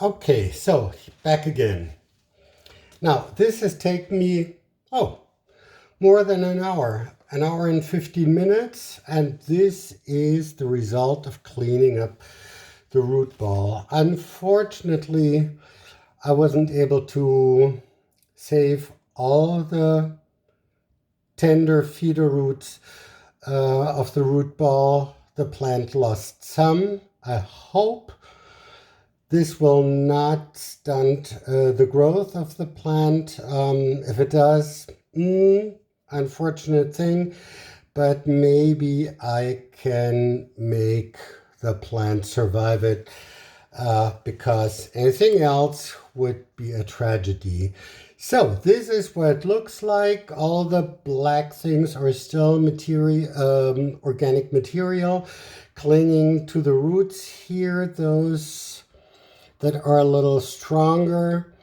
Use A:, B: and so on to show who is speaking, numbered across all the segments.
A: Okay, so back again. Now, this has taken me, more than an hour and 15 minutes, and this is the result of cleaning up the root ball. Unfortunately, I wasn't able to save all the tender feeder roots of the root ball. The plant lost some. I hope this will not stunt the growth of the plant. If it does, unfortunate thing, but maybe I can make the plant survive it because anything else would be a tragedy. So this is what it looks like. All the black things are still material, organic material clinging to the roots here. Those that are a little stronger.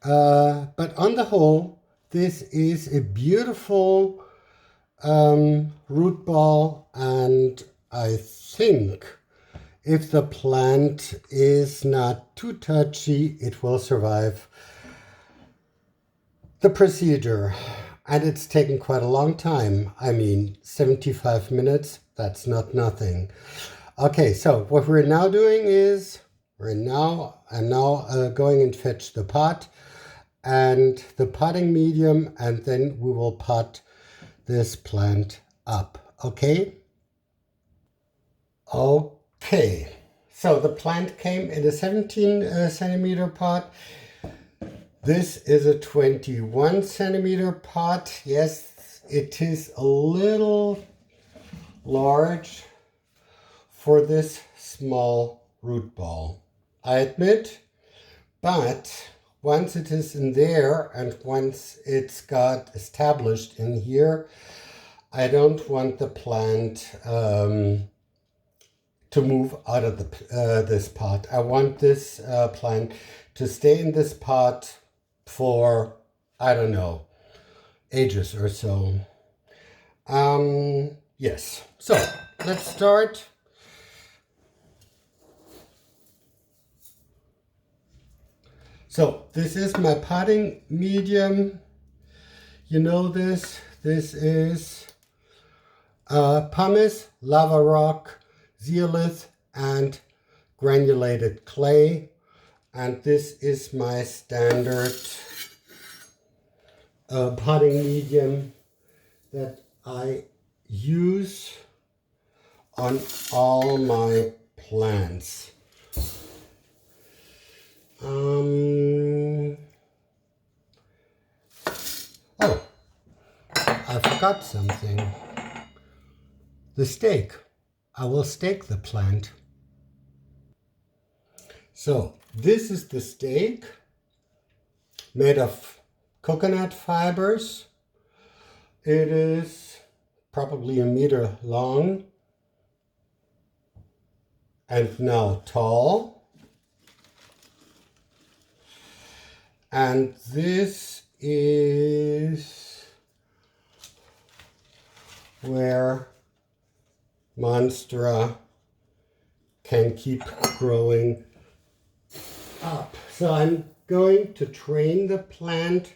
A: But on the whole, this is a beautiful root ball, and I think if the plant is not too touchy, it will survive the procedure. And it's taken quite a long time. I mean, 75 minutes, that's not nothing. Okay, so what we're now doing is I'm now going and fetch the pot and the potting medium, and then we will pot this plant up. Okay? Okay. So the plant came in a 17 centimeter pot. This is a 21 centimeter pot. Yes, it is a little large for this small root ball, I admit, but once it is in there and once it's got established in here, I don't want the plant to move out of this pot. I want this plant to stay in this pot for, I don't know, ages or so. Yes, so let's start. So this is my potting medium. You know this. This is pumice, lava rock, zeolith, and granulated clay. And this is my standard potting medium that I use on all my plants. I forgot something. The stake. I will stake the plant. So this is the stake made of coconut fibers. It is probably a meter long and now tall. And this is where Monstera can keep growing up. So I'm going to train the plant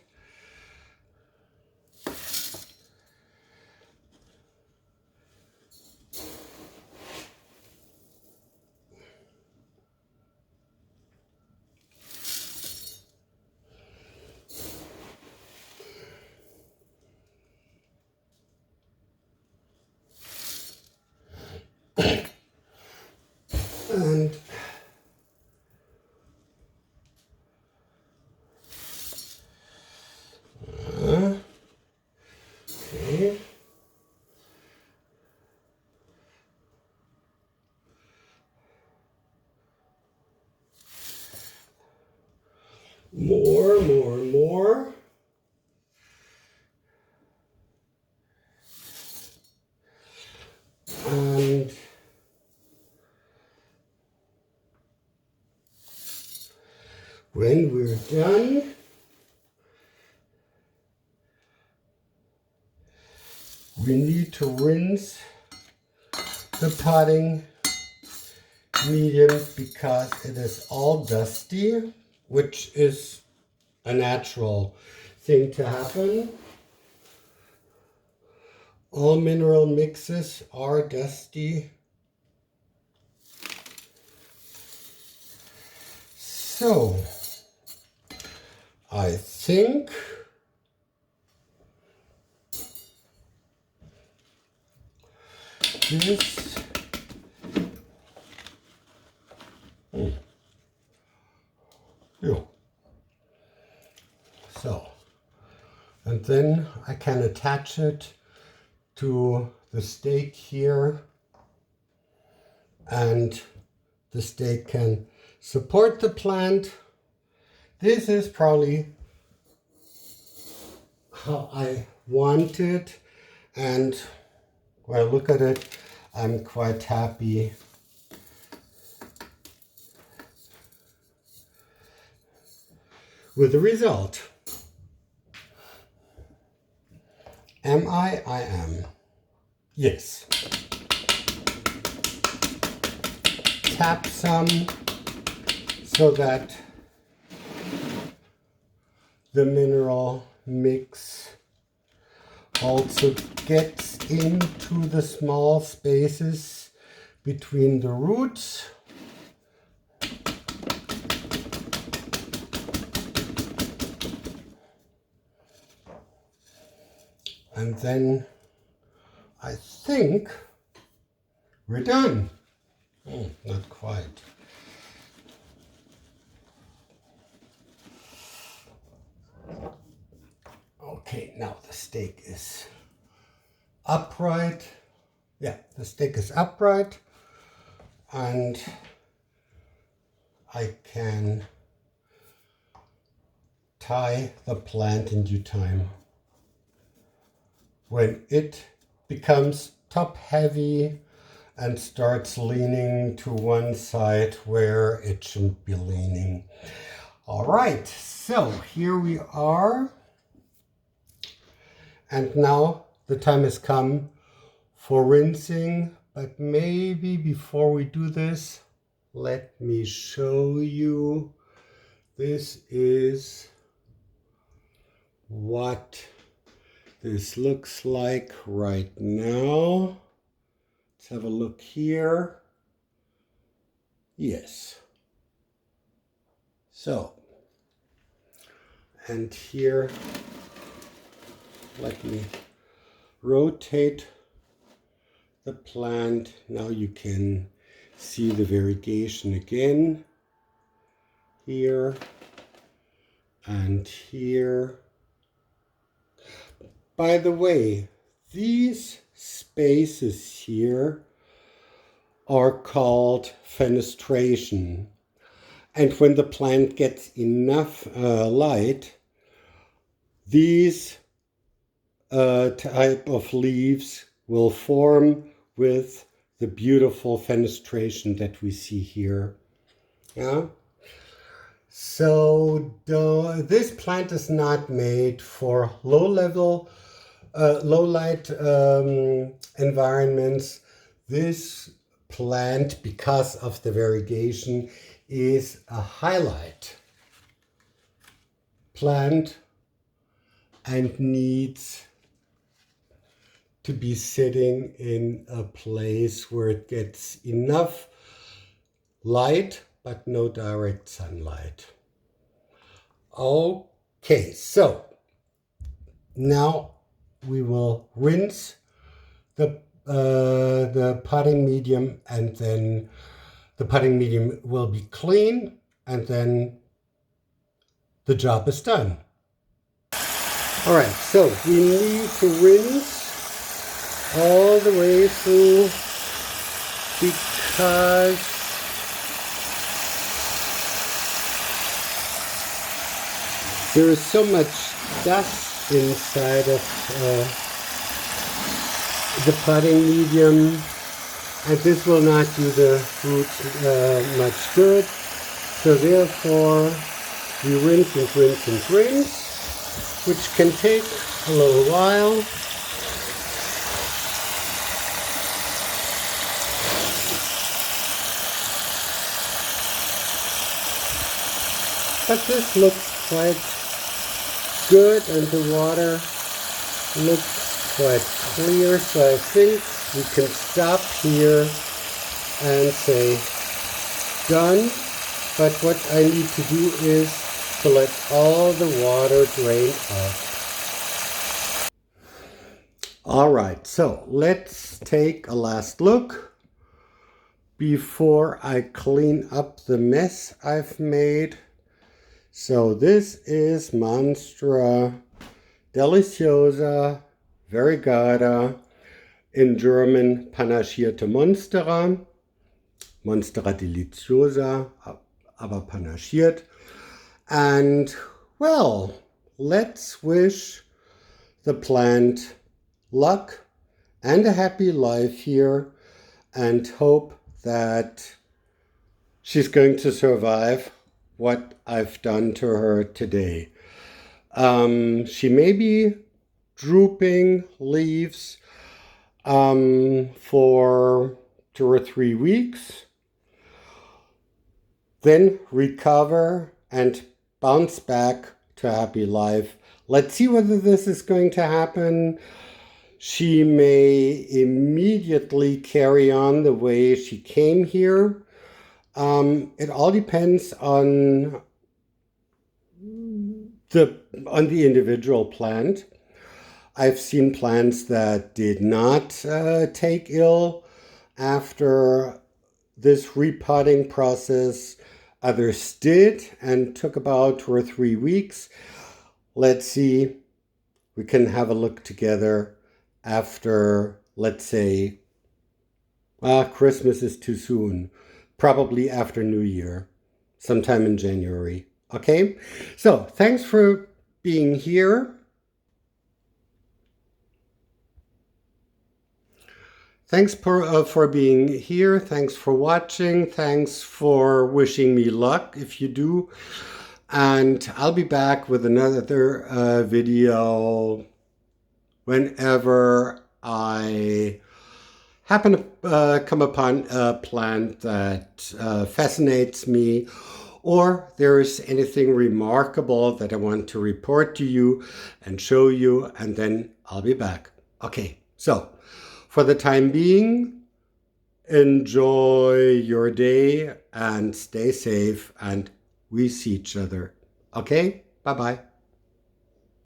A: and okay. More. And when we're done, we need to rinse the potting medium because it is all dusty, which is a natural thing to happen. All mineral mixes are dusty. So, I think this so, and then I can attach it to the stake here, and the stake can support the plant. This is probably how I want it, and when I look at it, I'm quite happy. With the result. Am I? I am. Yes. Tap some so that the mineral mix also gets into the small spaces between the roots. And then I think we're done. Not quite. Okay, now the stake is upright. Yeah, the stake is upright, and I can tie the plant in due time. When it becomes top heavy and starts leaning to one side where it shouldn't be leaning. All right, so here we are. And now the time has come for rinsing, but maybe before we do this, let me show you. This is what this looks like right now. Let's have a look here. Yes. So, and here, let me rotate the plant. Now you can see the variegation again. Here and here. By the way, these spaces here are called fenestration. And when the plant gets enough light, these type of leaves will form with the beautiful fenestration that we see here. Yeah. So this plant is not made for low light environments. This plant, because of the variegation, is a highlight plant and needs to be sitting in a place where it gets enough light but no direct sunlight. Okay, so now we will rinse the potting medium, and then the potting medium will be clean, and then the job is done. All right, so we need to rinse all the way through because there is so much dust inside of the potting medium, and this will not do the roots much good. So therefore, we rinse and rinse and rinse, which can take a little while. But this looks quite good and the water looks quite clear, so I think we can stop here and say done. But what I need to do is to let all the water drain out. All right, so let's take a last look before I clean up the mess I've made. So this is Monstera, deliciosa, variegata, in German panaschierte Monstera, Monstera deliciosa, aber panaschiert. And well, let's wish the plant luck and a happy life here and hope that she's going to survive what I've done to her today. She may be drooping leaves for 2 or 3 weeks, then recover and bounce back to happy life. Let's see whether this is going to happen. She may immediately carry on the way she came here. It all depends on the individual plant. I've seen plants that did not take ill after this repotting process. Others did and took about 2 or 3 weeks. Let's see. We can have a look together after, let's say, Christmas is too soon. Probably after New Year, sometime in January. Okay? So, thanks for being here. Thanks for being here. Thanks for watching. Thanks for wishing me luck if you do. And I'll be back with another video whenever I happen to come upon a plant that fascinates me, or there's anything remarkable that I want to report to you and show you, and then I'll be back. Okay, so for the time being, enjoy your day and stay safe, and we see each other. Okay, bye-bye.